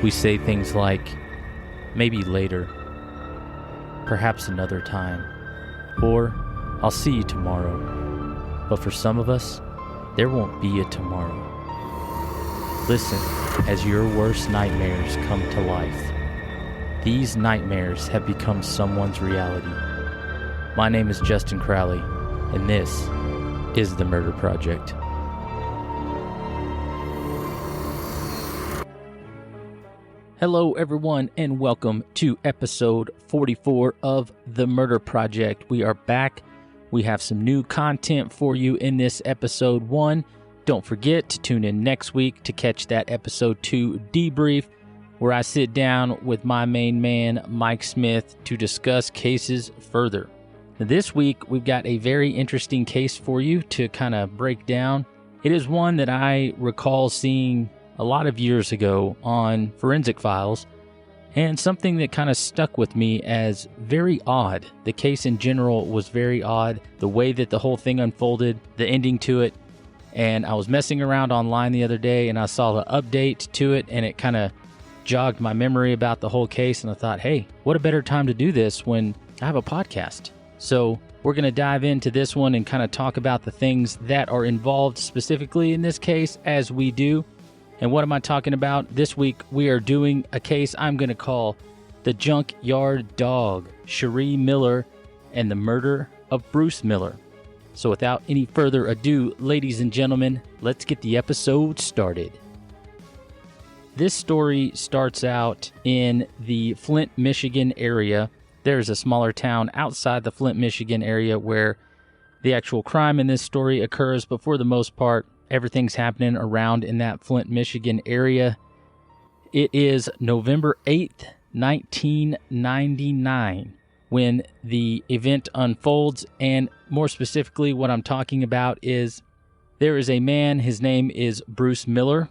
We say things like, maybe later, perhaps another time, or I'll see you tomorrow. But for some of us, there won't be a tomorrow. Listen as your worst nightmares come to life. These nightmares have become someone's reality. My name is Justin Crowley, and this is The Murder Project. Hello everyone, and welcome to episode 44 of The Murder Project. We are back. We have some new content for you in this episode 1. Don't forget to tune in next week to catch that episode 2 debrief, where I sit down with my main man, Mike Smith, to discuss cases further. Now, this week, we've got a very interesting case for you to kind of break down. It is one that I recall seeing a lot of years ago on Forensic Files, and something that kind of stuck with me as very odd. The case in general was very odd, the way that the whole thing unfolded, the ending to it, and I was messing around online the other day and I saw the update to it, and it kind of jogged my memory about the whole case, and I thought, hey, what a better time to do this when I have a podcast. So we're going to dive into this one and kind of talk about the things that are involved specifically in this case as we do. And what am I talking about? This week, we are doing a case I'm going to call The Junkyard Dog, Sharee Miller, and the Murder of Bruce Miller. So without any further ado, ladies and gentlemen, let's get the episode started. This story starts out in the Flint, Michigan area. There's a smaller town outside the Flint, Michigan area where the actual crime in this story occurs, but for the most part, everything's happening around in that Flint, Michigan area. It is November 8th, 1999, when the event unfolds. And more specifically, what I'm talking about is there is a man, his name is Bruce Miller,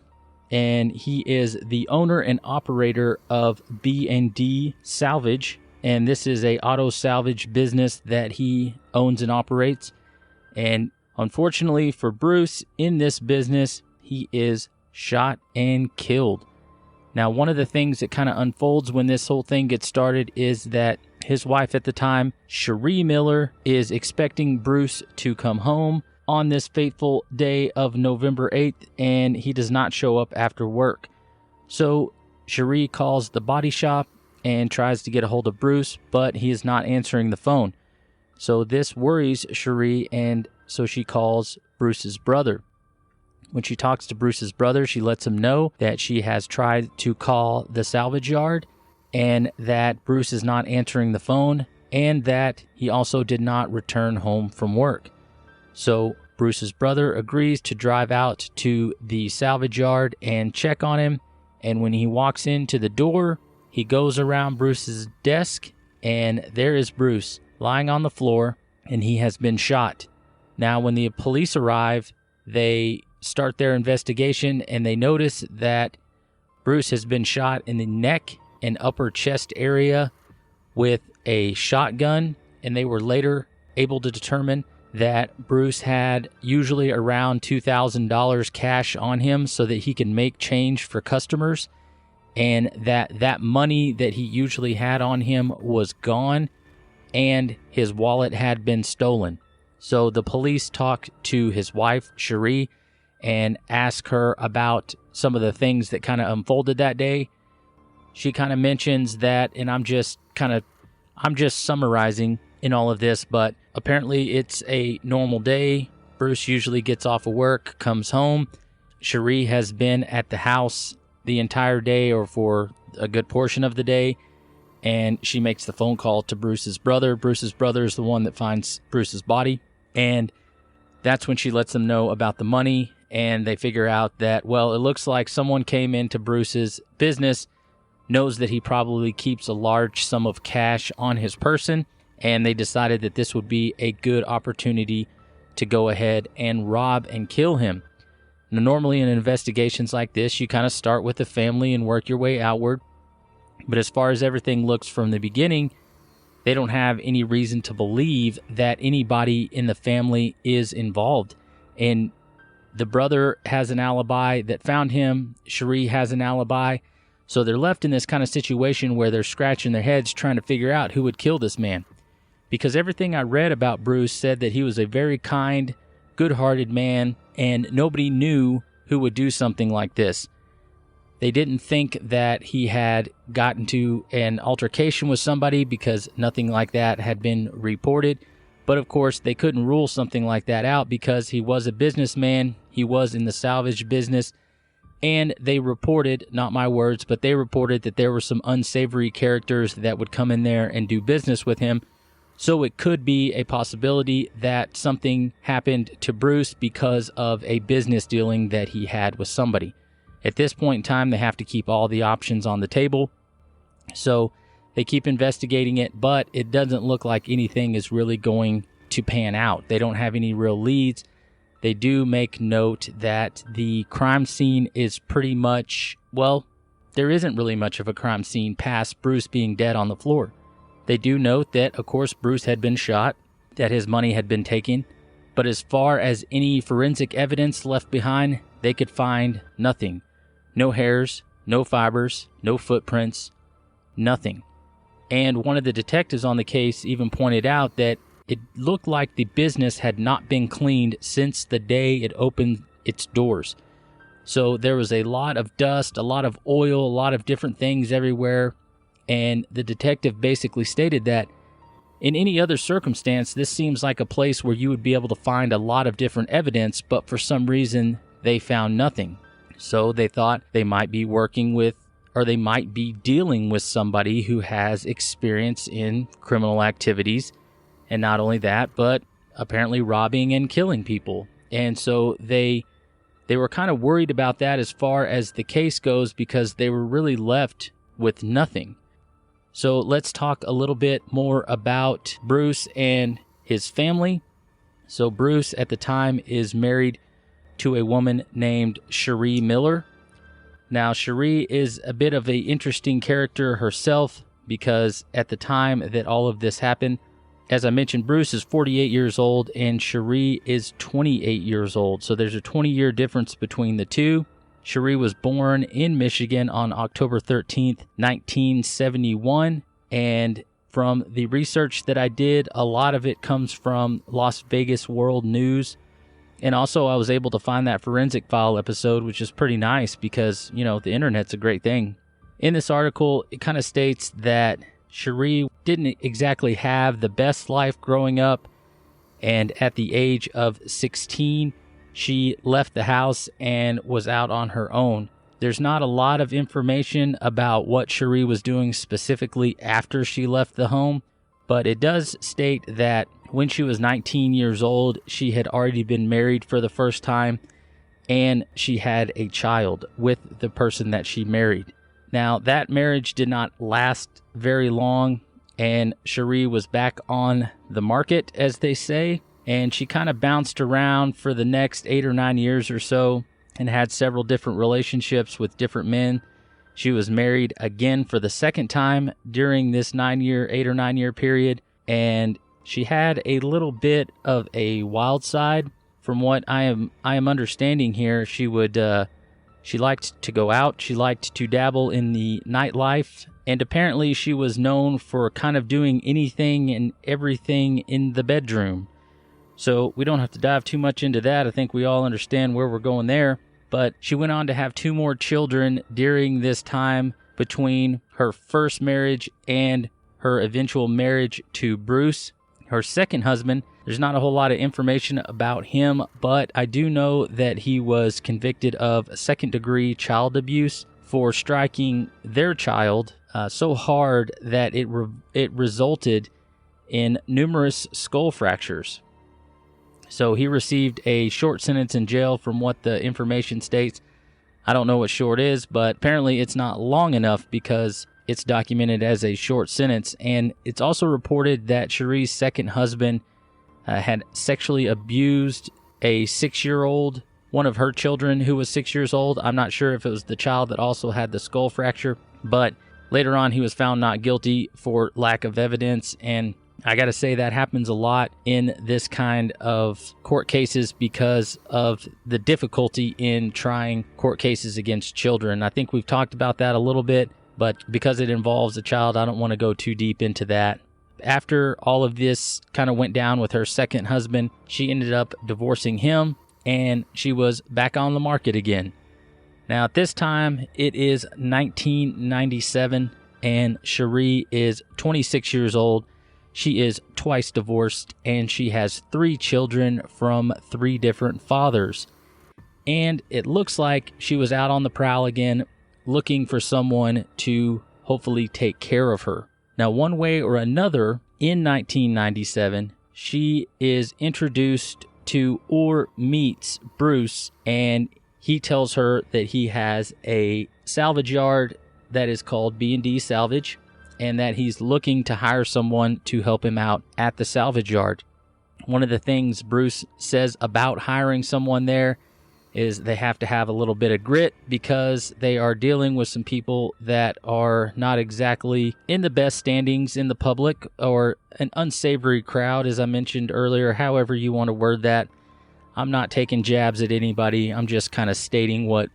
and he is the owner and operator of B&D Salvage. And this is a auto salvage business that he owns and operates. And unfortunately for Bruce, in this business, he is shot and killed. Now, one of the things that kind of unfolds when this whole thing gets started is that his wife at the time, Sharee Miller, is expecting Bruce to come home on this fateful day of November 8th, and he does not show up after work. So Sharee calls the body shop and tries to get a hold of Bruce, but he is not answering the phone. So this worries Sharee, and so she calls Bruce's brother. When she talks to Bruce's brother, she lets him know that she has tried to call the salvage yard and that Bruce is not answering the phone, and that he also did not return home from work. So Bruce's brother agrees to drive out to the salvage yard and check on him. And when he walks into the door, he goes around Bruce's desk, and there is Bruce lying on the floor, and he has been shot. Now, when the police arrive, they start their investigation, and they notice that Bruce has been shot in the neck and upper chest area with a shotgun, and they were later able to determine that Bruce had usually around $2,000 cash on him so that he can make change for customers, and that money that he usually had on him was gone, and his wallet had been stolen. So the police talked to his wife, Sharee, and asked her about some of the things that kind of unfolded that day. She kind of mentions that, and I'm just summarizing in all of this, but apparently it's a normal day. Bruce usually gets off of work, comes home. Sharee has been at the house the entire day, or for a good portion of the day, and she makes the phone call to Bruce's brother. Bruce's brother is the one that finds Bruce's body, and that's when she lets them know about the money, and they figure out that, well, it looks like someone came into Bruce's business, knows that he probably keeps a large sum of cash on his person, and they decided that this would be a good opportunity to go ahead and rob and kill him. Now, normally in investigations like this, you kind of start with the family and work your way outward. But as far as everything looks from the beginning, they don't have any reason to believe that anybody in the family is involved. And the brother has an alibi that found him. Sharee has an alibi. So they're left in this kind of situation where they're scratching their heads trying to figure out who would kill this man. Because everything I read about Bruce said that he was a very kind, good-hearted man, and nobody knew who would do something like this. They didn't think that he had gotten to an altercation with somebody because nothing like that had been reported. But of course, they couldn't rule something like that out because he was a businessman, he was in the salvage business, and they reported, not my words, but they reported that there were some unsavory characters that would come in there and do business with him. So it could be a possibility that something happened to Bruce because of a business dealing that he had with somebody. At this point in time, they have to keep all the options on the table. So they keep investigating it, but it doesn't look like anything is really going to pan out. They don't have any real leads. They do make note that the crime scene is pretty much, well, there isn't really much of a crime scene past Bruce being dead on the floor. They do note that, of course, Bruce had been shot, that his money had been taken, but as far as any forensic evidence left behind, they could find nothing. No hairs, no fibers, no footprints, nothing. And one of the detectives on the case even pointed out that it looked like the business had not been cleaned since the day it opened its doors. So there was a lot of dust, a lot of oil, a lot of different things everywhere. And the detective basically stated that in any other circumstance, this seems like a place where you would be able to find a lot of different evidence, but for some reason, they found nothing. So they thought they might be working with, or they might be dealing with somebody who has experience in criminal activities. And not only that, but apparently robbing and killing people. And so they were kind of worried about that as far as the case goes because they were really left with nothing. So let's talk a little bit more about Bruce and his family. So Bruce at the time is married to a woman named Sharee Miller. Now Sharee is a bit of an interesting character herself because at the time that all of this happened, as I mentioned, Bruce is 48 years old and Sharee is 28 years old. So there's a 20-year difference between the two. Sharee was born in Michigan on October 13th, 1971. And from the research that I did, a lot of it comes from Las Vegas World News. And also I was able to find that forensic file episode, which is pretty nice because, you know, the internet's a great thing. In this article, it kind of states that Sharee didn't exactly have the best life growing up, and at the age of 16, she left the house and was out on her own. There's not a lot of information about what Sharee was doing specifically after she left the home, but it does state that when she was 19 years old, she had already been married for the first time, and she had a child with the person that she married. Now, that marriage did not last very long, and Sharee was back on the market, as they say, and she kind of bounced around for the next 8 or 9 years or so and had several different relationships with different men. She was married again for the second time during this 8 or 9 year period, and she had a little bit of a wild side. From what I am understanding here, she liked to go out. She liked to dabble in the nightlife. And apparently she was known for kind of doing anything and everything in the bedroom. So we don't have to dive too much into that. I think we all understand where we're going there. But she went on to have 2 more children during this time between her first marriage and her eventual marriage to Bruce. Her second husband, there's not a whole lot of information about him, but I do know that he was convicted of second-degree child abuse for striking their child so hard that it resulted in numerous skull fractures. So he received a short sentence in jail from what the information states. I don't know what short is, but apparently it's not long enough because it's documented as a short sentence. And it's also reported that Sharee's second husband had sexually abused a 6-year-old, one of her children who was 6 years old. I'm not sure if it was the child that also had the skull fracture, but later on he was found not guilty for lack of evidence. And I got to say that happens a lot in this kind of court cases because of the difficulty in trying court cases against children. I think we've talked about that a little bit, but because it involves a child, I don't want to go too deep into that. After all of this kind of went down with her second husband, she ended up divorcing him, and she was back on the market again. Now, at this time, it is 1997, and Sharee is 26 years old. She is twice divorced, and she has 3 children from 3 different fathers. And it looks like she was out on the prowl again, looking for someone to hopefully take care of her. Now, one way or another, in 1997, she is introduced to or meets Bruce, and he tells her that he has a salvage yard that is called B&D Salvage, and that he's looking to hire someone to help him out at the salvage yard. One of the things Bruce says about hiring someone there is they have to have a little bit of grit because they are dealing with some people that are not exactly in the best standings in the public, or an unsavory crowd, as I mentioned earlier. However you want to word that. I'm not taking jabs at anybody. I'm just kind of stating what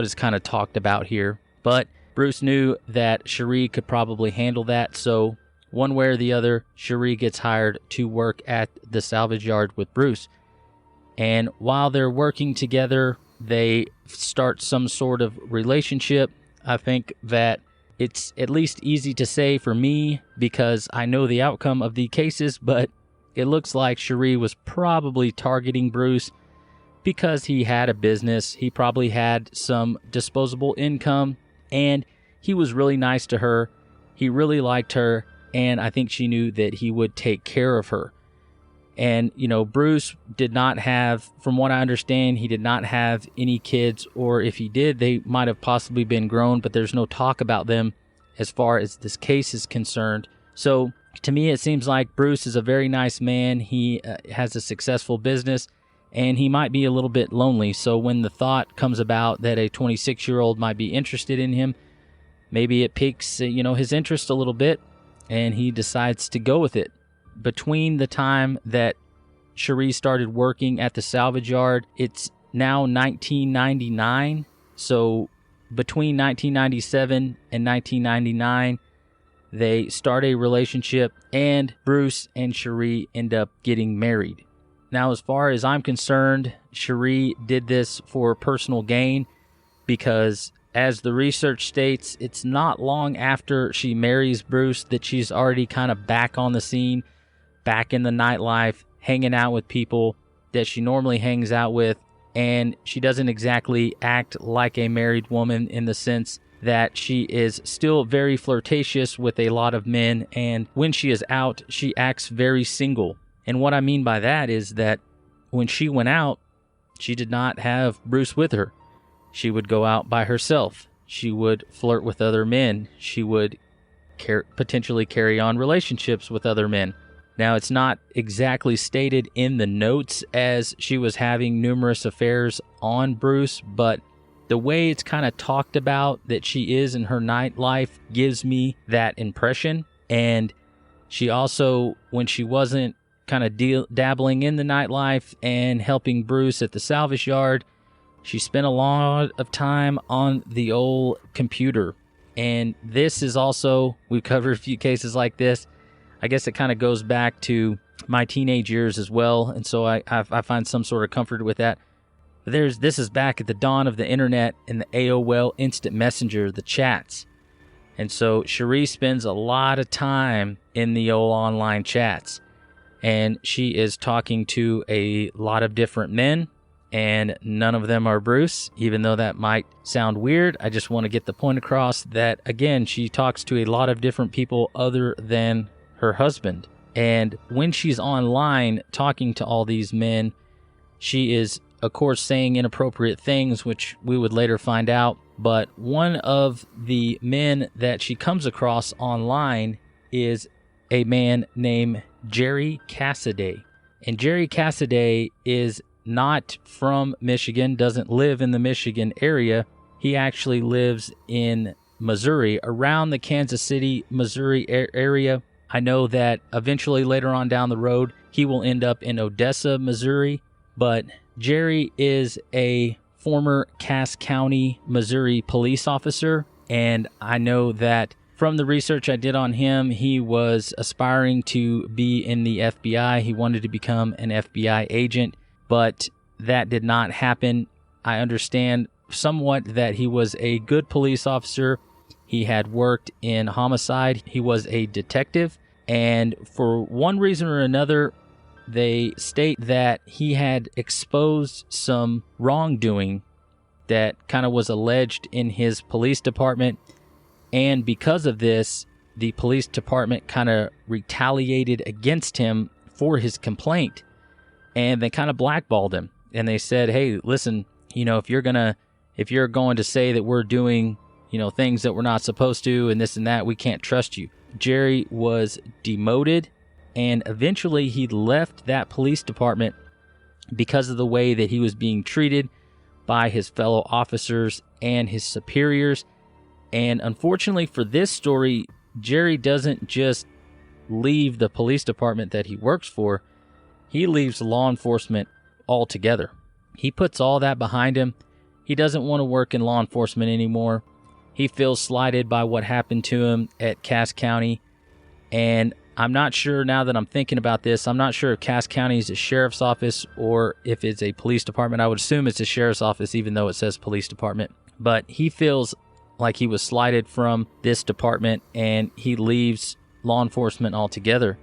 is kind of talked about here. But Bruce knew that Sharee could probably handle that, so one way or the other, Sharee gets hired to work at the salvage yard with Bruce. And while they're working together, they start some sort of relationship. I think that it's at least easy to say for me because I know the outcome of the cases, but it looks like Sharee was probably targeting Bruce because he had a business. He probably had some disposable income, and he was really nice to her. He really liked her, and I think she knew that he would take care of her. And, Bruce did not have, from what I understand, he did not have any kids, or if he did, they might have possibly been grown, but there's no talk about them as far as this case is concerned. So, to me, it seems like Bruce is a very nice man. He has a successful business, and he might be a little bit lonely. So when the thought comes about that a 26-year-old might be interested in him, maybe it piques, his interest a little bit, and he decides to go with it. Between the time that Sharee started working at the salvage yard, it's now 1999. So between 1997 and 1999, they start a relationship, and Bruce and Sharee end up getting married. Now, as far as I'm concerned, Sharee did this for personal gain because, as the research states, it's not long after she marries Bruce that she's already kind of back on the scene, back in the nightlife, hanging out with people that she normally hangs out with, and she doesn't exactly act like a married woman in the sense that she is still very flirtatious with a lot of men, and when she is out, she acts very single. And what I mean by that is that when she went out, she did not have Bruce with her. She would go out by herself. She would flirt with other men. She would potentially carry on relationships with other men. Now, it's not exactly stated in the notes as she was having numerous affairs on Bruce, but the way it's kind of talked about that she is in her nightlife gives me that impression. And she also, when she wasn't kind of dabbling in the nightlife and helping Bruce at the salvage yard, she spent a lot of time on the old computer. And this is also, we've covered a few cases like this. I guess it kind of goes back to my teenage years as well, and so I find some sort of comfort with that. But this is back at the dawn of the internet and the AOL Instant Messenger, the chats. And so Sharee spends a lot of time in the old online chats, and she is talking to a lot of different men, and none of them are Bruce, even though that might sound weird. I just want to get the point across that, again, she talks to a lot of different people other than her husband. And when she's online talking to all these men, she is, of course, saying inappropriate things, which we would later find out. But one of the men that she comes across online is a man named Jerry Cassaday. And Jerry Cassaday is not from Michigan, doesn't live in the Michigan area. He actually lives in Missouri, around the Kansas City, Missouri area. I know that eventually later on down the road, he will end up in Odessa, Missouri. But Jerry is a former Cass County, Missouri police officer. And I know that from the research I did on him, he was aspiring to be in the FBI. He wanted to become an FBI agent, but that did not happen. I understand somewhat that he was a good police officer. He had worked in homicide. He was a detective. And for one reason or another, they state that he had exposed some wrongdoing that kind of was alleged in his police department. And because of this, the police department kind of retaliated against him for his complaint. And they kind of blackballed him. And they said, hey, listen, if you're going to say that we're doing, things that we're not supposed to and this and that, we can't trust you. Jerry was demoted, and eventually he left that police department because of the way that he was being treated by his fellow officers and his superiors. And unfortunately for this story, Jerry doesn't just leave the police department that he works for. He leaves law enforcement altogether. He puts all that behind him. He doesn't want to work in law enforcement anymore. He feels slighted by what happened to him at Cass County. And I'm not sure, now that I'm thinking about this, I'm not sure if Cass County is a sheriff's office or if it's a police department. I would assume it's a sheriff's office, even though it says police department. But he feels like he was slighted from this department, and he leaves law enforcement altogether.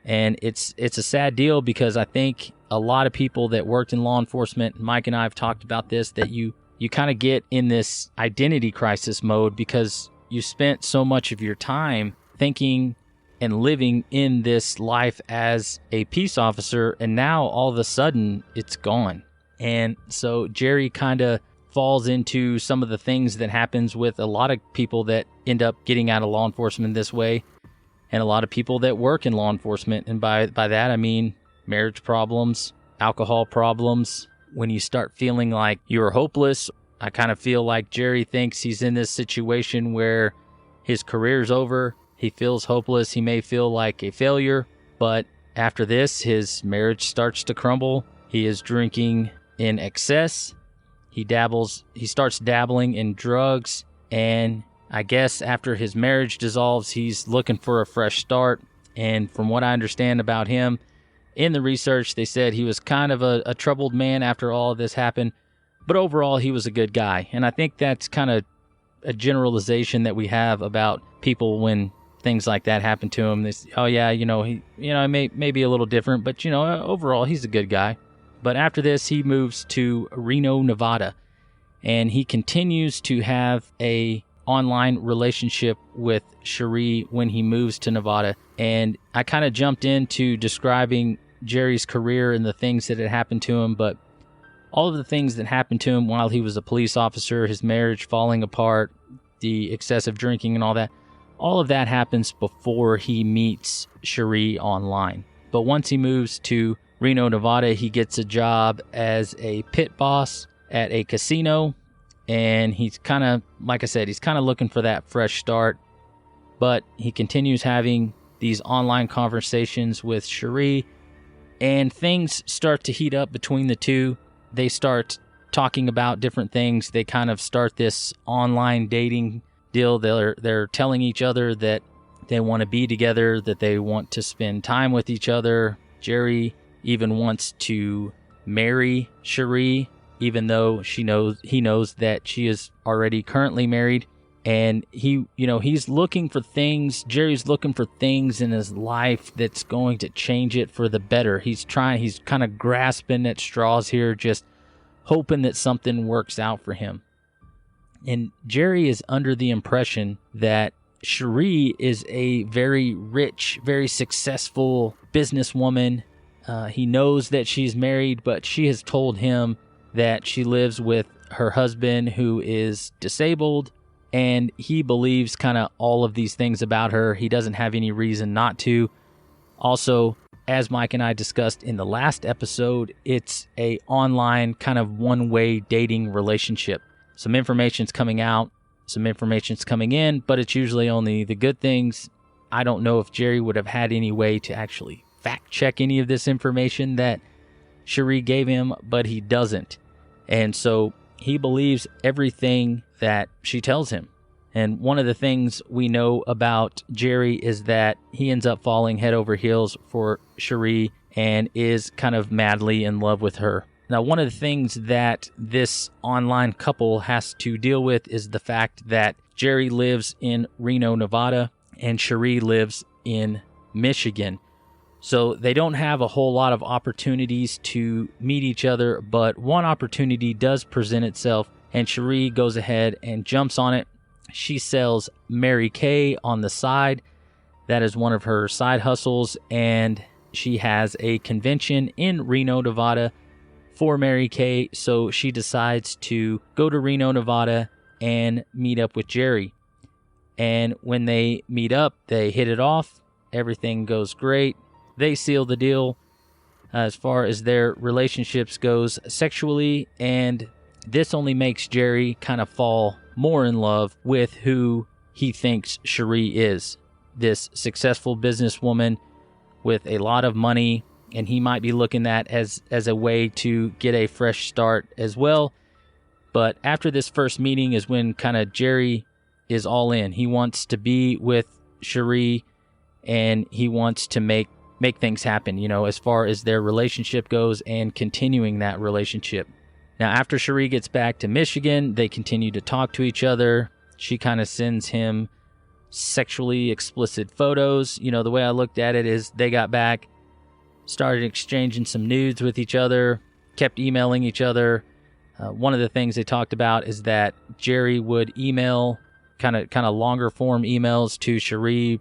And it's a sad deal, because I think a lot of people that worked in law enforcement, Mike and I have talked about this, that you kind of get in this identity crisis mode because you spent so much of your time thinking and living in this life as a peace officer, and now all of a sudden it's gone. And so Jerry kind of falls into some of the things that happens with a lot of people that end up getting out of law enforcement this way, and a lot of people that work in law enforcement. And by that I mean marriage problems, alcohol problems. When you start feeling like you're hopeless, I kind of feel like Jerry thinks he's in this situation where his career's over. He feels hopeless. He may feel like a failure, but after this, his marriage starts to crumble. He is drinking in excess. He starts dabbling in drugs, and I guess after his marriage dissolves, he's looking for a fresh start. And from what I understand about him, in the research, they said he was kind of a troubled man after all of this happened, but overall, he was a good guy. And I think that's kind of a generalization that we have about people when things like that happen to him. This, oh yeah, he may be a little different, but overall, he's a good guy. But after this, he moves to Reno, Nevada, and he continues to have a online relationship with Sharee when he moves to Nevada. And I kind of jumped into describing Jerry's career and the things that had happened to him, but all of the things that happened to him while he was a police officer, his marriage falling apart, the excessive drinking and all of that happens before he meets Sharee online. But once he moves to Reno, Nevada, he gets a job as a pit boss at a casino, and he's kind of, like I said, he's kind of looking for that fresh start. But he continues having these online conversations with Sharee, and things start to heat up between the two. They start talking about different things. They kind of start this online dating deal. They're telling each other that they want to be together, that they want to spend time with each other. Jerry even wants to marry Sharee, even though he knows that she is already currently married. And he's looking for things. Jerry's looking for things in his life that's going to change it for the better. He's kind of grasping at straws here, just hoping that something works out for him. And Jerry is under the impression that Sharee is a very rich, very successful businesswoman. He knows that she's married, but she has told him that she lives with her husband who is disabled, and he believes kind of all of these things about her. He doesn't have any reason not to. Also, as Mike and I discussed in the last episode, it's a online kind of one-way dating relationship. Some information's coming out, some information's coming in, but it's usually only the good things I don't know if Jerry would have had any way to actually fact check any of this information that Sharee gave him, but he doesn't. And so he believes everything that she tells him. And one of the things we know about Jerry is that he ends up falling head over heels for Sharee and is kind of madly in love with her. Now, one of the things that this online couple has to deal with is the fact that Jerry lives in Reno, Nevada, and Sharee lives in Michigan. So they don't have a whole lot of opportunities to meet each other, but one opportunity does present itself, and Sharee goes ahead and jumps on it. She sells Mary Kay on the side. That is one of her side hustles, and she has a convention in Reno, Nevada for Mary Kay, so she decides to go to Reno, Nevada and meet up with Jerry. And when they meet up, they hit it off. Everything goes great. They seal the deal as far as their relationships goes sexually, and this only makes Jerry kind of fall more in love with who he thinks Sharee is. This successful businesswoman with a lot of money, and he might be looking at as a way to get a fresh start as well. But after this first meeting is when kind of Jerry is all in. He wants to be with Sharee, and he wants to make things happen, as far as their relationship goes and continuing that relationship. Now, after Sharee gets back to Michigan, they continue to talk to each other. She kind of sends him sexually explicit photos. The way I looked at it is they got back, started exchanging some nudes with each other, kept emailing each other. One of the things they talked about is that Jerry would email kind of longer form emails to Sharee,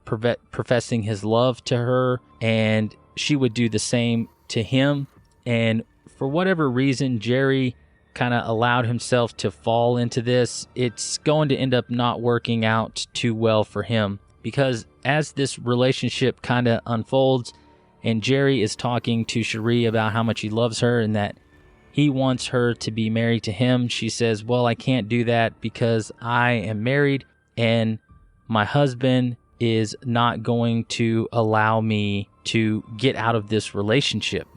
professing his love to her, and she would do the same to him. And for whatever reason, Jerry kind of allowed himself to fall into this. It's going to end up not working out too well for him, because as this relationship kind of unfolds and Jerry is talking to Sharee about how much he loves her and that he wants her to be married to him, she says, well, I can't do that because I am married and my husband is not going to allow me to get out of this relationship.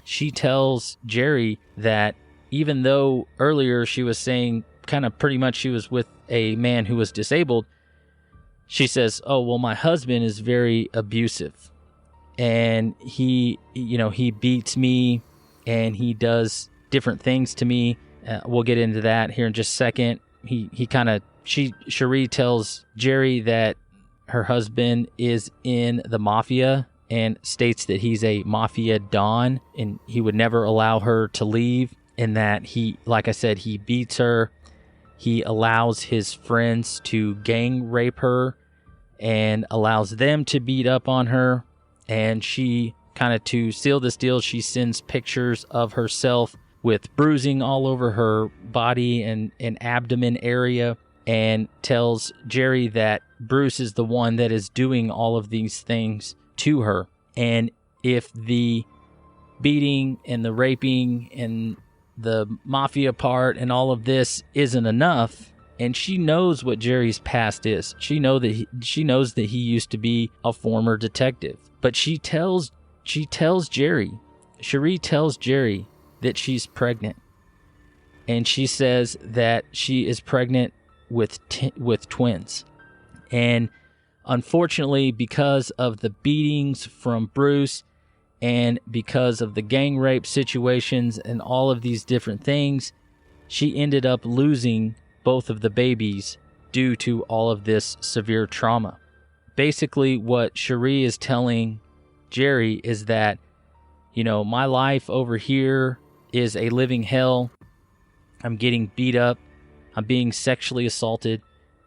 She tells Jerry that even though earlier she was saying kind of pretty much she was with a man who was disabled, she says, oh, well, my husband is very abusive and he beats me and he does different things to me. We'll get into that here in just a second. Sharee tells Jerry that her husband is in the mafia and states that he's a mafia don and he would never allow her to leave, and that he, like I said, he beats her. He allows his friends to gang rape her and allows them to beat up on her. And she kind of, to seal this deal, she sends pictures of herself with bruising all over her body and abdomen area, and tells Jerry that Bruce is the one that is doing all of these things to her. And if the beating and the raping and the mafia part and all of this isn't enough, and she knows what Jerry's past is, she knows that he used to be a former detective, but Sharee tells Jerry that she's pregnant, and she says that she is pregnant with twins. And unfortunately, because of the beatings from Bruce and because of the gang rape situations and all of these different things, she ended up losing both of the babies due to all of this severe trauma. Basically, what Sharee is telling Jerry is that, my life over here is a living hell. I'm getting beat up. I'm being sexually assaulted.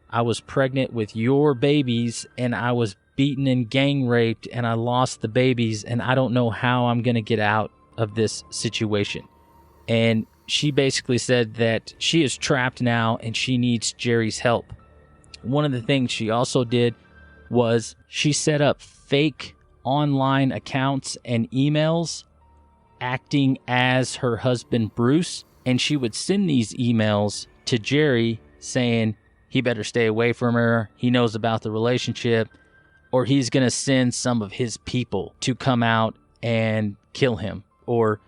I was pregnant with your babies and I was beaten and gang raped and I lost the babies and I don't know how I'm going to get out of this situation. And she basically said that she is trapped now and she needs Jerry's help. One of the things she also did was she set up fake online accounts and emails acting as her husband Bruce, and she would send these emails to Jerry saying he better stay away from her. He knows about the relationship. or he's going to send some of his people to come out and kill him, or,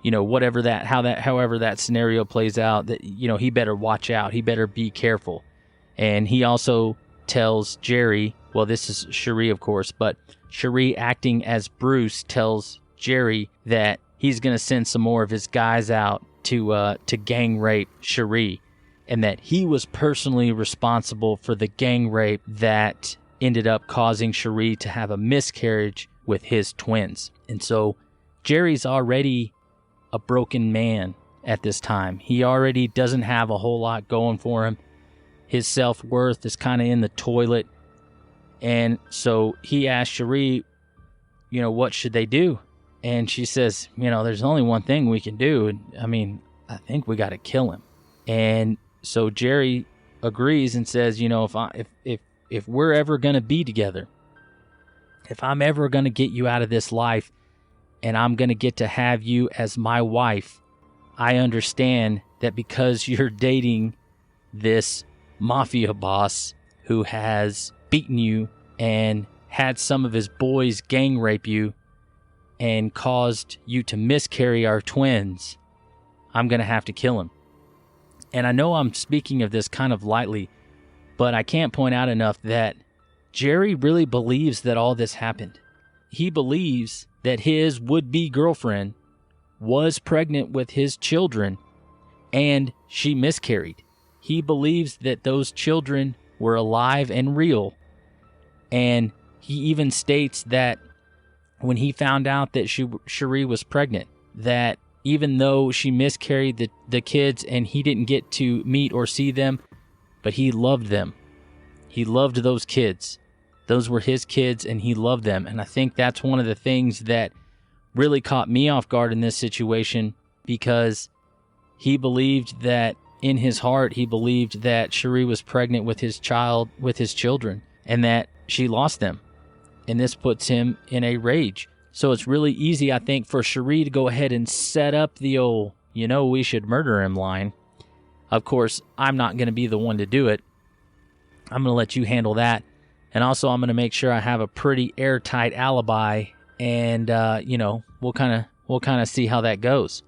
however that scenario plays out, that, he better watch out. He better be careful. And he also tells Jerry, well, this is Sharee, of course, but Sharee, acting as Bruce, tells Jerry that he's going to send some more of his guys out to gang rape Sharee, and that he was personally responsible for the gang rape that ended up causing Sharee to have a miscarriage with his twins. And so Jerry's already a broken man at this time. He already doesn't have a whole lot going for him. His self-worth is kind of in the toilet. And so he asked Sharee, what should they do? And she says, there's only one thing we can do. And I think we got to kill him. And so Jerry agrees and says, if we're ever going to be together, if I'm ever going to get you out of this life and I'm going to get to have you as my wife, I understand that because you're dating this mafia boss who has beaten you and had some of his boys gang rape you and caused you to miscarry our twins, I'm going to have to kill him. And I know I'm speaking of this kind of lightly, but I can't point out enough that Jerry really believes that all this happened. He believes that his would-be girlfriend was pregnant with his children and she miscarried. He believes that those children were alive and real. And he even states that when he found out that Sharee was pregnant, that even though she miscarried the kids and he didn't get to meet or see them, but he loved them. He loved those kids. Those were his kids and he loved them. And I think that's one of the things that really caught me off guard in this situation, because he believed that in his heart, he believed that Sharee was pregnant with his children, and that she lost them. And this puts him in a rage. So it's really easy, I think, for Sharee to go ahead and set up the old, we should murder him line. Of course, I'm not going to be the one to do it. I'm going to let you handle that. And also, I'm going to make sure I have a pretty airtight alibi, and, we'll kind of see how that goes.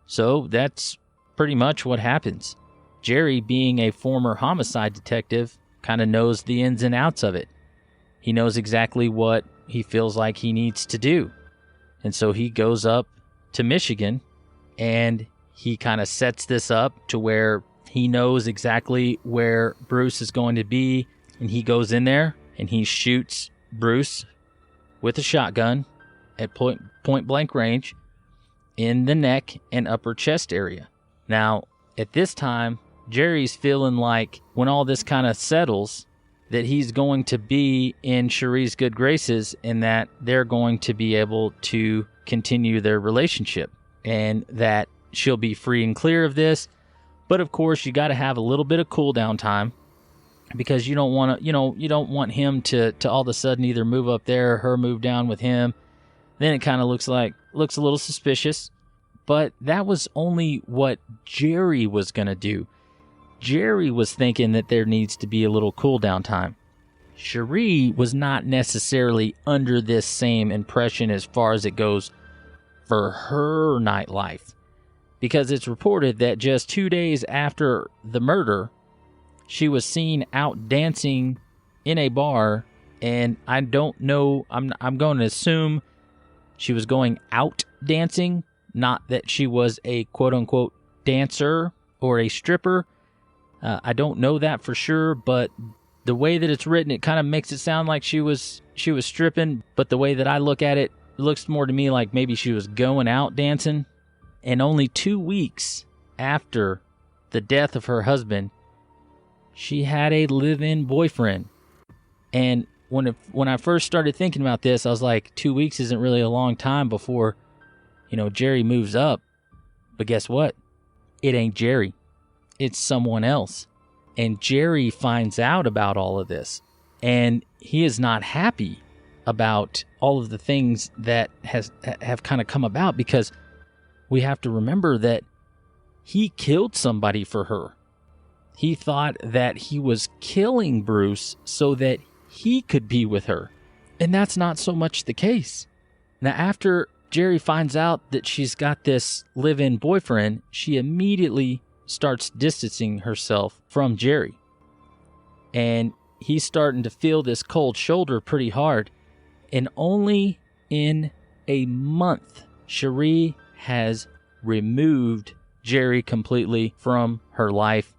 So that's pretty much what happens. Jerry, being a former homicide detective, kind of knows the ins and outs of it. He knows exactly what he feels like he needs to do. And so he goes up to Michigan and he kind of sets this up to where he knows exactly where Bruce is going to be. And he goes in there and he shoots Bruce with a shotgun at point blank range in the neck and upper chest area. Now, at this time, Jerry's feeling like when all this kind of settles, that he's going to be in Sharee's good graces and that they're going to be able to continue their relationship and that she'll be free and clear of this. But of course, you got to have a little bit of cool down time, because you don't want to, you don't want him to all of a sudden either move up there or her move down with him. Then it kind of looks a little suspicious. But that was only what Jerry was going to do. Jerry was thinking that there needs to be a little cool down time. Sharee was not necessarily under this same impression as far as it goes for her nightlife, because it's reported that just 2 days after the murder, she was seen out dancing in a bar, and I don't know, I'm going to assume she was going out dancing, not that she was a quote-unquote dancer or a stripper. I don't know that for sure, but the way that it's written, it kind of makes it sound like she was stripping, but the way that I look at it, it looks more to me like maybe she was going out dancing. And only 2 weeks after the death of her husband, she had a live-in boyfriend. And when I first started thinking about this, I was like, 2 weeks isn't really a long time before, Jerry moves up. But guess what? It ain't Jerry. It's someone else. And Jerry finds out about all of this. And he is not happy about all of the things that have kind of come about, because we have to remember that he killed somebody for her. He thought that he was killing Bruce so that he could be with her. And that's not so much the case. Now, after Jerry finds out that she's got this live-in boyfriend, she immediately starts distancing herself from Jerry. And he's starting to feel this cold shoulder pretty hard. And only in a month, Sharee has removed Jerry completely from her life.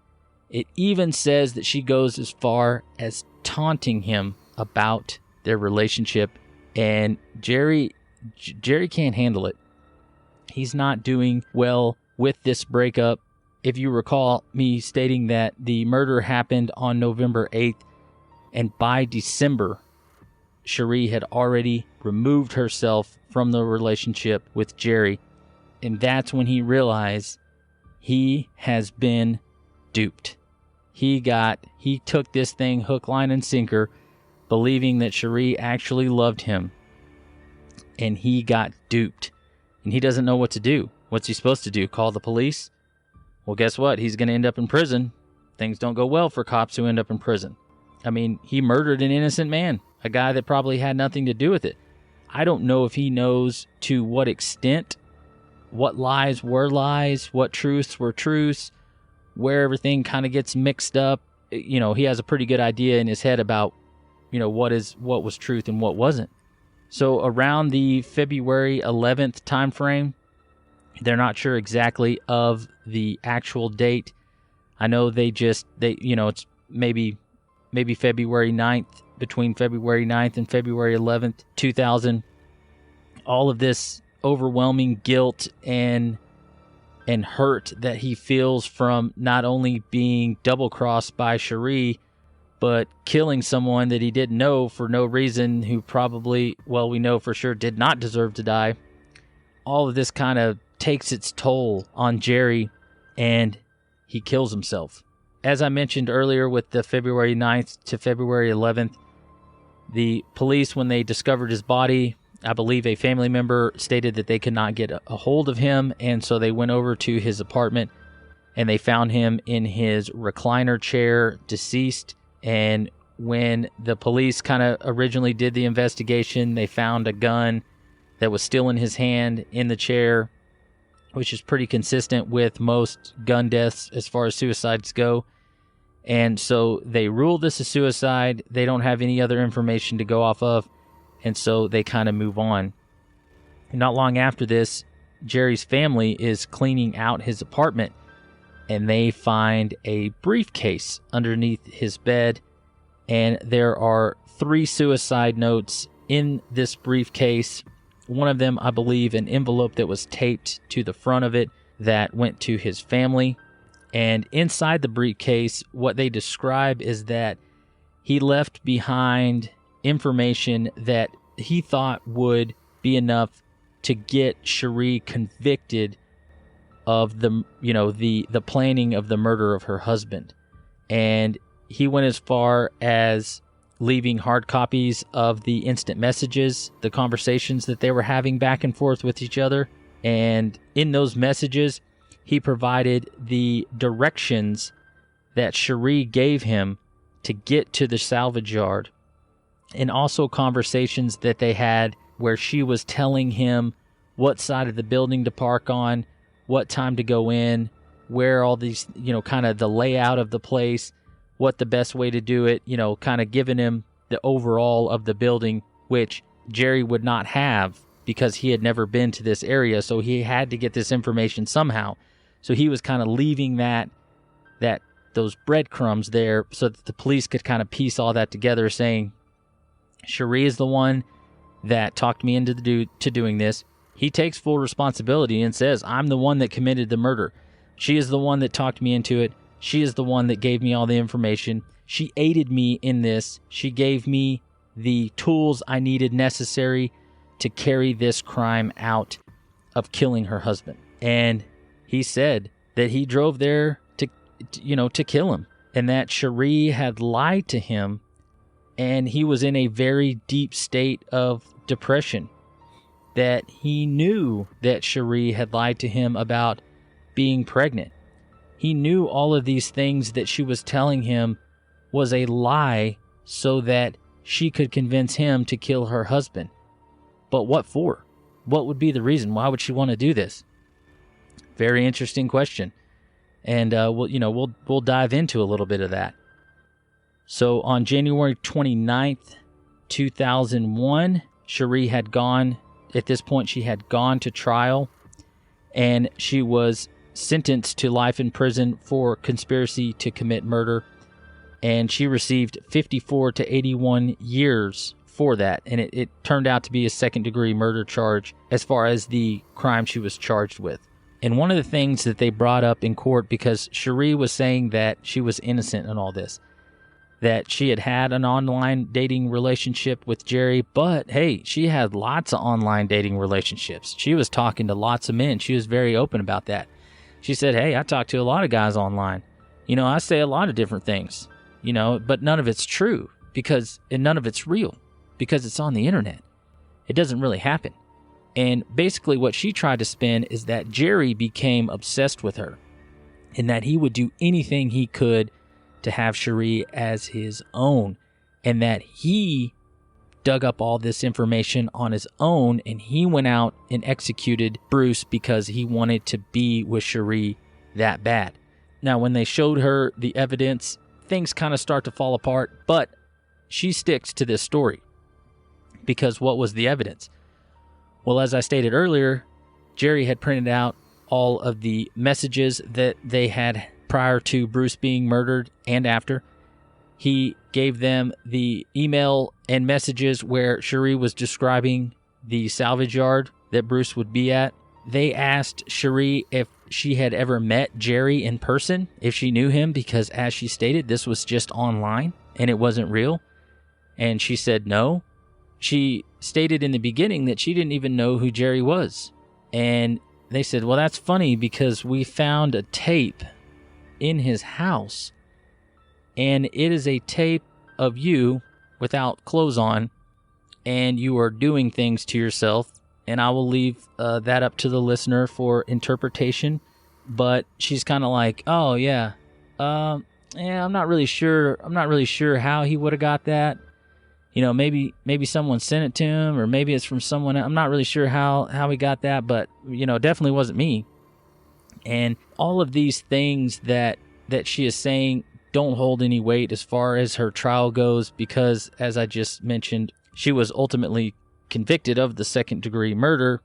It even says that she goes as far as taunting him about their relationship. And Jerry can't handle it. He's not doing well with this breakup. If you recall me stating that the murder happened on November 8th, and by December, Sharee had already removed herself from the relationship with Jerry. And that's when he realized he has been duped. He took this thing hook, line, and sinker, believing that Sharee actually loved him. And he got duped. And he doesn't know what to do. What's he supposed to do? Call the police? Well, guess what? He's going to end up in prison. Things don't go well for cops who end up in prison. I mean, he murdered an innocent man, a guy that probably had nothing to do with it. I don't know if he knows to what extent, what lies were lies, what truths were truths, where everything kind of gets mixed up. You know, he has a pretty good idea in his head about, you know, what was truth and what wasn't. So around the February 11th time frame, they're not sure exactly of the actual date. I know it's maybe February 9th, between February 9th and February 11th, 2000. All of this overwhelming guilt and hurt that he feels from not only being double-crossed by Sharee, but killing someone that he didn't know for no reason, who probably, well, we know for sure did not deserve to die. All of this kind of takes its toll on Jerry, and he kills himself. As I mentioned earlier with the February 9th to February 11th, the police, when they discovered his body, I believe a family member stated that they could not get a hold of him, and so they went over to his apartment, and they found him in his recliner chair, deceased. And when the police kind of originally did the investigation, they found a gun that was still in his hand in the chair, which is pretty consistent with most gun deaths as far as suicides go. And so they ruled this a suicide. They don't have any other information to go off of, and so they kind of move on. Not long after this, Jerry's family is cleaning out his apartment, and they find a briefcase underneath his bed, and there are 3 suicide notes in this briefcase. One of them, I believe, an envelope that was taped to the front of it that went to his family. And inside the briefcase, what they describe is that he left behind information that he thought would be enough to get Sharee convicted of the planning of the murder of her husband. And he went as far as leaving hard copies of the instant messages, the conversations that they were having back and forth with each other. And in those messages, he provided the directions that Sharee gave him to get to the salvage yard, and also conversations that they had where she was telling him what side of the building to park on, what time to go in, where all these, kind of the layout of the place, what the best way to do it, kind of giving him the overall of the building, which Jerry would not have because he had never been to this area, so he had to get this information somehow. So he was kind of leaving those breadcrumbs there so that the police could kind of piece all that together, saying, Sharee is the one that talked me into doing this. He takes full responsibility and says, I'm the one that committed the murder. She is the one that talked me into it. She is the one that gave me all the information. She aided me in this. She gave me the tools I needed necessary to carry this crime out of killing her husband. And he said that he drove there to kill him, and that Sharee had lied to him, and he was in a very deep state of depression, that he knew that Sharee had lied to him about being pregnant. He knew all of these things that she was telling him was a lie so that she could convince him to kill her husband. But what for? What would be the reason? Why would she want to do this? Very interesting question. And we'll dive into a little bit of that. So on January 29th, 2001, Sharee had gone, at this point she had gone to trial, and she was sentenced to life in prison for conspiracy to commit murder. And she received 54 to 81 years for that. And it turned out to be a second-degree murder charge as far as the crime she was charged with. And one of the things that they brought up in court, because Sharee was saying that she was innocent in all this, that she had an online dating relationship with Jerry, but hey, she had lots of online dating relationships. She was talking to lots of men. She was very open about that. She said, hey, I talk to a lot of guys online. I say a lot of different things, but none of it's true and none of it's real because it's on the internet. It doesn't really happen. And basically what she tried to spin is that Jerry became obsessed with her and that he would do anything he could to have Sharee as his own, and that he dug up all this information on his own and he went out and executed Bruce because he wanted to be with Sharee that bad. Now, when they showed her the evidence, things kind of start to fall apart, but she sticks to this story because what was the evidence? Well, as I stated earlier, Jerry had printed out all of the messages that they had prior to Bruce being murdered and after. He gave them the email and messages where Sharee was describing the salvage yard that Bruce would be at. They asked Sharee if she had ever met Jerry in person, if she knew him, because as she stated, this was just online and it wasn't real. And she said no. She stated in the beginning that she didn't even know who Jerry was. And they said, well, that's funny because we found a tape in his house, and it is a tape of you without clothes on, and you are doing things to yourself, and I will leave that up to the listener for interpretation. But she's kind of like, oh yeah, I'm not really sure how he would have got that. Maybe someone sent it to him, or maybe it's from someone else. I'm not really sure how he got that, but definitely wasn't me. And all of these things that she is saying don't hold any weight as far as her trial goes, because, as I just mentioned, she was ultimately convicted of the second-degree murder.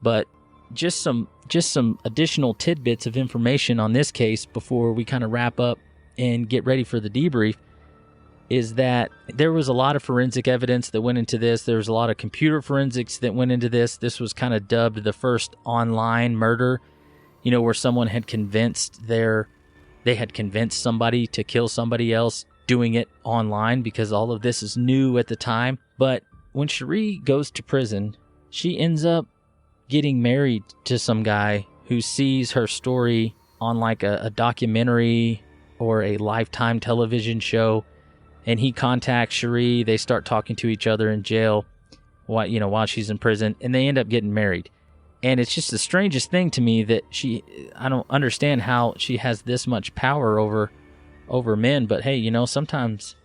But just some additional tidbits of information on this case before we kind of wrap up and get ready for the debrief is that there was a lot of forensic evidence that went into this. There was a lot of computer forensics that went into this. This was kind of dubbed the first online murder, where someone had convinced somebody to kill somebody else doing it online, because all of this is new at the time. But when Sharee goes to prison, she ends up getting married to some guy who sees her story on like a documentary or a Lifetime television show, and he contacts Sharee. They start talking to each other in jail while she's in prison, and they end up getting married. And it's just the strangest thing to me that I don't understand how she has this much power over men. But hey, sometimes,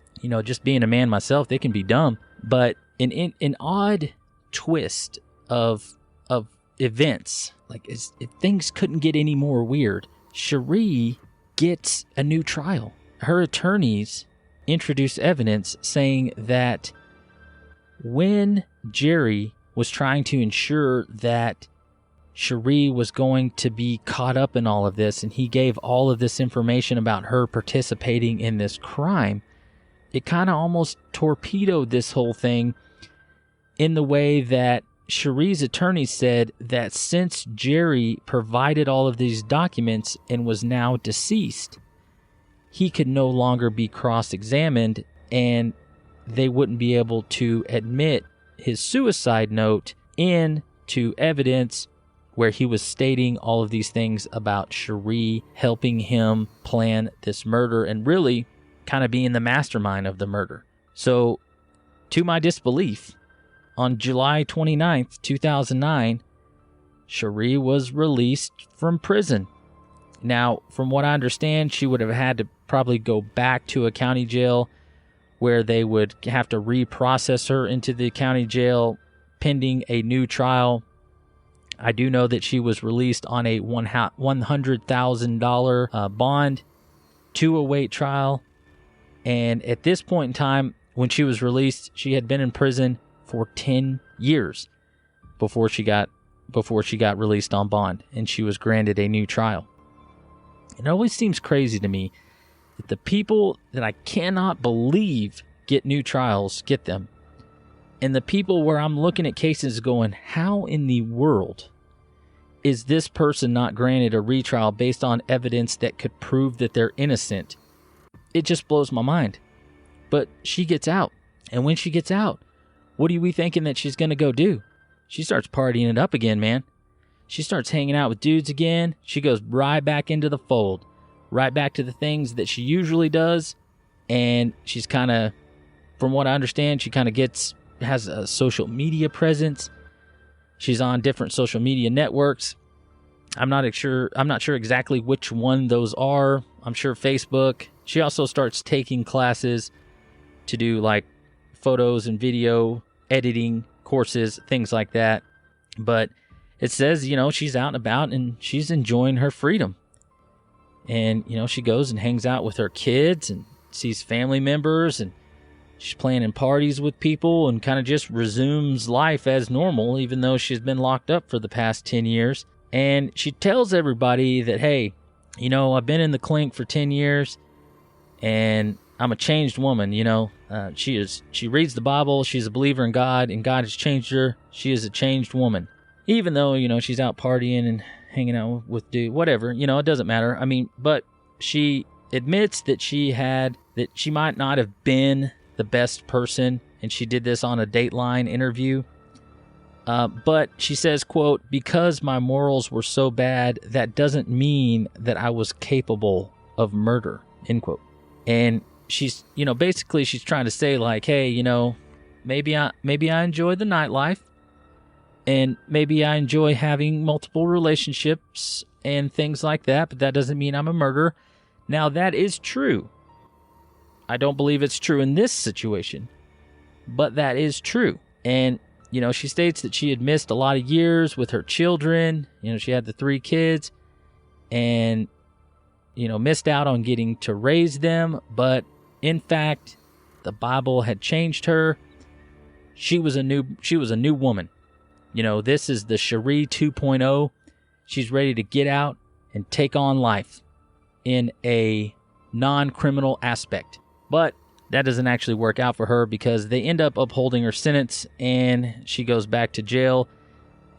just being a man myself, they can be dumb. But an odd twist of events, like if things couldn't get any more weird, Sharee gets a new trial. Her attorneys introduce evidence saying that when Jerry was trying to ensure that Sharee was going to be caught up in all of this, and he gave all of this information about her participating in this crime, it kind of almost torpedoed this whole thing in the way that Sharee's attorney said that since Jerry provided all of these documents and was now deceased, he could no longer be cross-examined, and they wouldn't be able to admit his suicide note into evidence where he was stating all of these things about Sharee helping him plan this murder and really kind of being the mastermind of the murder. So, to my disbelief, on July 29th, 2009, Sharee was released from prison. Now, from what I understand, she would have had to probably go back to a county jail where they would have to reprocess her into the county jail pending a new trial. I do know that she was released on a $100,000 bond to await trial. And at this point in time, when she was released, she had been in prison for 10 years before she got released on bond, and she was granted a new trial. It always seems crazy to me that the people that I cannot believe get new trials get them. And the people where I'm looking at cases going, how in the world is this person not granted a retrial based on evidence that could prove that they're innocent? It just blows my mind. But she gets out. And when she gets out, what are we thinking that she's going to go do? She starts partying it up again, man. She starts hanging out with dudes again. She goes right back into the fold. Right back to the things that she usually does. And she's kind of, from what I understand, she kind of has a social media presence. She's on different social media networks. I'm not sure exactly which one those are. I'm sure Facebook. She also starts taking classes to do like photos and video editing courses, things like that. But it says, she's out and about and she's enjoying her freedom. And, she goes and hangs out with her kids and sees family members, and she's playing in parties with people and kind of just resumes life as normal, even though she's been locked up for the past 10 years. And she tells everybody that, hey, I've been in the clink for 10 years and I'm a changed woman. She reads the Bible. She's a believer in God, and God has changed her. She is a changed woman, even though, she's out partying and hanging out with dude, whatever, it doesn't matter. I mean, but she admits that she might not have been the best person, and she did this on a Dateline interview. But she says, quote, because my morals were so bad, that doesn't mean that I was capable of murder, end quote. And she's, basically she's trying to say like, hey, maybe I enjoy the nightlife, and maybe I enjoy having multiple relationships and things like that, but that doesn't mean I'm a murderer. Now, that is true. I don't believe it's true in this situation, but that is true. And, she states that she had missed a lot of years with her children. She had the 3 kids and, missed out on getting to raise them. But in fact, the Bible had changed her. She was a new woman. This is the Sharee 2.0. She's ready to get out and take on life in a non-criminal aspect. But that doesn't actually work out for her because they end up upholding her sentence and she goes back to jail.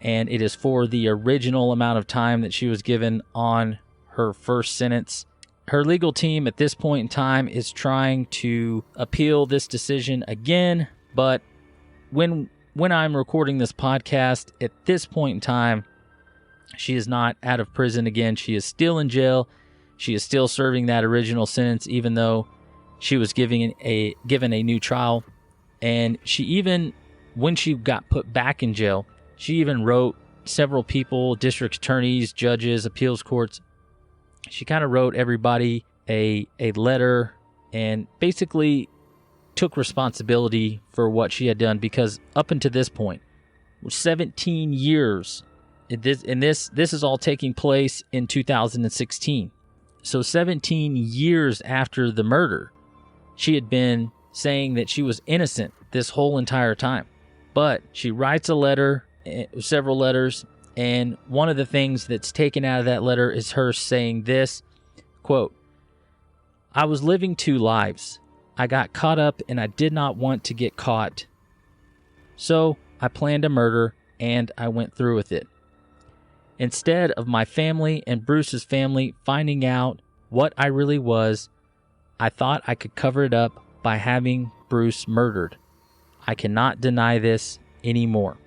And it is for the original amount of time that she was given on her first sentence. Her legal team at this point in time is trying to appeal this decision again. But when I'm recording this podcast, at this point in time, she is not out of prison again. She is still in jail. She is still serving that original sentence, even though she was given a new trial. And she even, when she got put back in jail, she even wrote several people, district attorneys, judges, appeals courts. She kind of wrote everybody a letter and basically took responsibility for what she had done, because up until this point, 17 years, this is all taking place in 2016. So 17 years after the murder, she had been saying that she was innocent this whole entire time. But she writes a letter, several letters, and one of the things that's taken out of that letter is her saying this, quote, I was living 2 lives. I got caught up and I did not want to get caught. So I planned a murder and I went through with it. Instead of my family and Bruce's family finding out what I really was, I thought I could cover it up by having Bruce murdered. I cannot deny this anymore.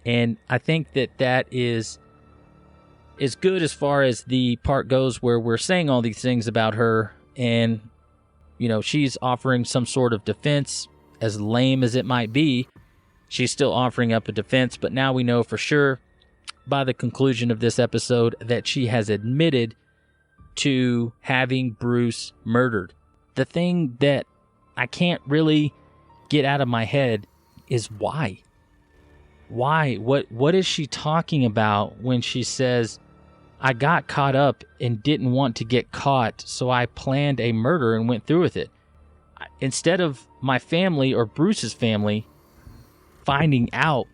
And I think that is good as far as the part goes where we're saying all these things about her, and she's offering some sort of defense, as lame as it might be. She's still offering up a defense, but now we know for sure by the conclusion of this episode that she has admitted to having Bruce murdered. The thing that I can't really get out of my head is why. Why? What is she talking about when she says, I got caught up and didn't want to get caught, so I planned a murder and went through with it? Instead of my family or Bruce's family finding out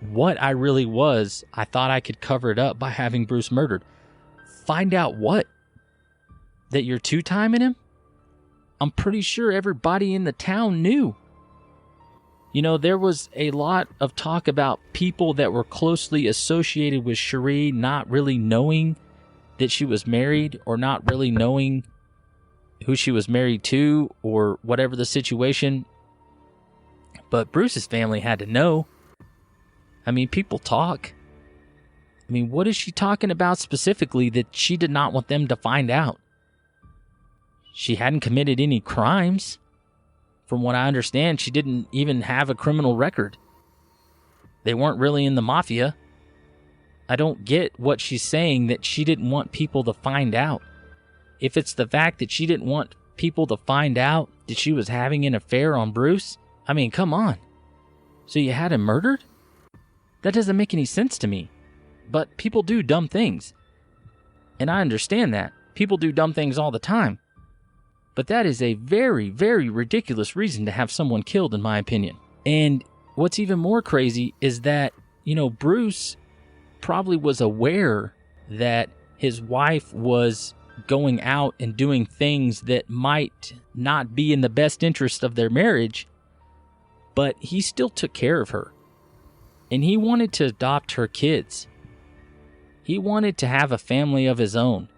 what I really was, I thought I could cover it up by having Bruce murdered. Find out what? That you're two-timing him? I'm pretty sure everybody in the town knew. You know, there was a lot of talk about people that were closely associated with Sharee not really knowing that she was married, or not really knowing who she was married to, or whatever the situation. But Bruce's family had to know. I mean, people talk. I mean, what is she talking about specifically that she did not want them to find out? She hadn't committed any crimes. From what I understand, she didn't even have a criminal record. They weren't really in the mafia. I don't get what she's saying that she didn't want people to find out. If it's the fact that she didn't want people to find out that she was having an affair on Bruce, I mean, come on. So you had him murdered? That doesn't make any sense to me. But people do dumb things. And I understand that. People do dumb things all the time. But that is a very, very ridiculous reason to have someone killed, in my opinion. And what's even more crazy is that, you know, Bruce probably was aware that his wife was going out and doing things that might not be in the best interest of their marriage, but he still took care of her. And he wanted to adopt her kids. He wanted to have a family of his own.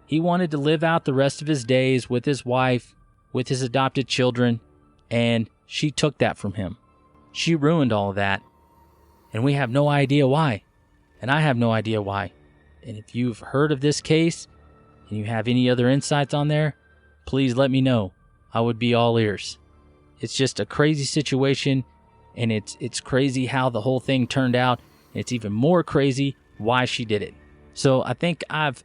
He wanted to live out the rest of his days with his wife, with his adopted children, and she took that from him. She ruined all of that, and we have no idea why. And I have no idea why. And if you've heard of this case, and you have any other insights on there, please let me know. I would be all ears. It's just a crazy situation, and it's crazy how the whole thing turned out. It's even more crazy why she did it. So I think I've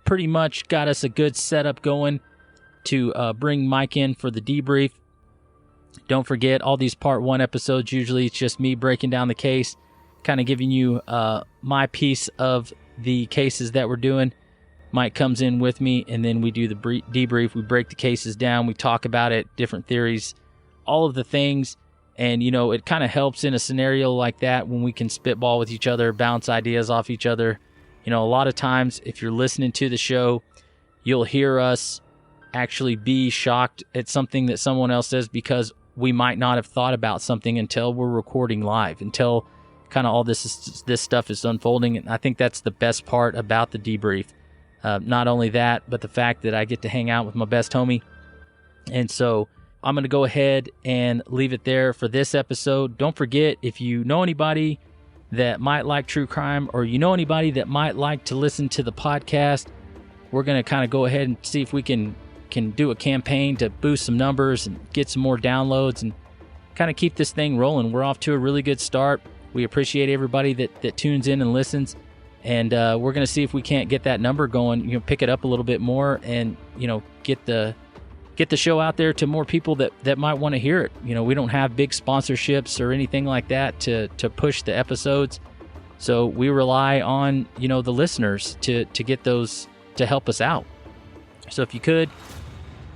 pretty much got us a good setup going to bring Mike in for the debrief. Don't forget, all these part 1 episodes, usually it's just me breaking down the case, kind of giving you my piece of the cases that we're doing. Mike comes in with me, and then we do the debrief. We break the cases down. We talk about it, different theories, all of the things. And, you know, it kind of helps in a scenario like that when we can spitball with each other, bounce ideas off each other. You know, a lot of times, if you're listening to the show, you'll hear us actually be shocked at something that someone else says, because we might not have thought about something until we're recording live, until kind of all this stuff is unfolding. And I think that's the best part about the debrief. Not only that, but the fact that I get to hang out with my best homie. And so I'm going to go ahead and leave it there for this episode. Don't forget, if you know anybody that might like true crime, or you know anybody that might like to listen to the podcast, we're going to kind of go ahead and see if we can do a campaign to boost some numbers and get some more downloads and kind of keep this thing rolling. We're off to a really good start. We appreciate everybody that tunes in and listens, and we're going to see if we can't get that number going, you know, pick it up a little bit more, and, you know, get the show out there to more people that might want to hear it. You know, we don't have big sponsorships or anything like that to push the episodes. So we rely on, you know, the listeners to get those to help us out. So if you could,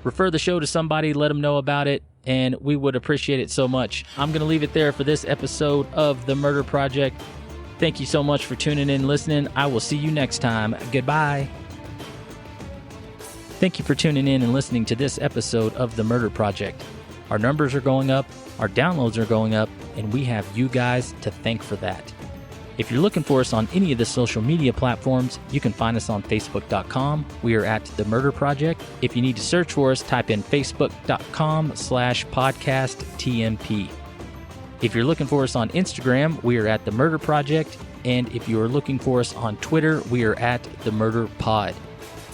refer the show to somebody, let them know about it, and we would appreciate it so much. I'm going to leave it there for this episode of The Murder Project. Thank you so much for tuning in and listening. I will see you next time. Goodbye. Thank you for tuning in and listening to this episode of The Murder Project. Our numbers are going up, our downloads are going up, and we have you guys to thank for that. If you're looking for us on any of the social media platforms, you can find us on Facebook.com. We are at The Murder Project. If you need to search for us, type in Facebook.com/podcasttmp. If you're looking for us on Instagram, we are at The Murder Project. And if you are looking for us on Twitter, we are at The Murder Pod.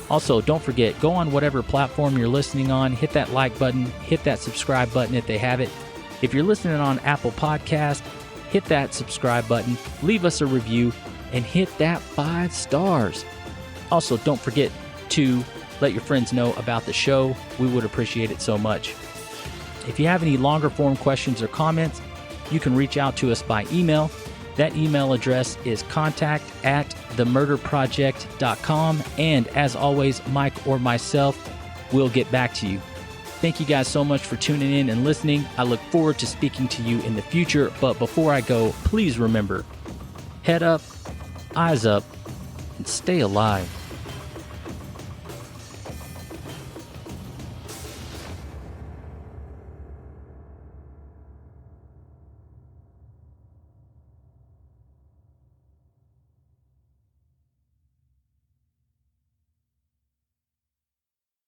Also, don't forget, go on whatever platform you're listening on, hit that like button, hit that subscribe button if they have it. If you're listening on Apple Podcast, hit that subscribe button, leave us a review, and hit that 5 stars. Also, don't forget to let your friends know about the show. We would appreciate it so much. If you have any longer form questions or comments, you can reach out to us by email. That email address is contact@themurderproject.com. And as always, Mike or myself will get back to you. Thank you guys so much for tuning in and listening. I look forward to speaking to you in the future. But before I go, please remember, head up, eyes up, and stay alive.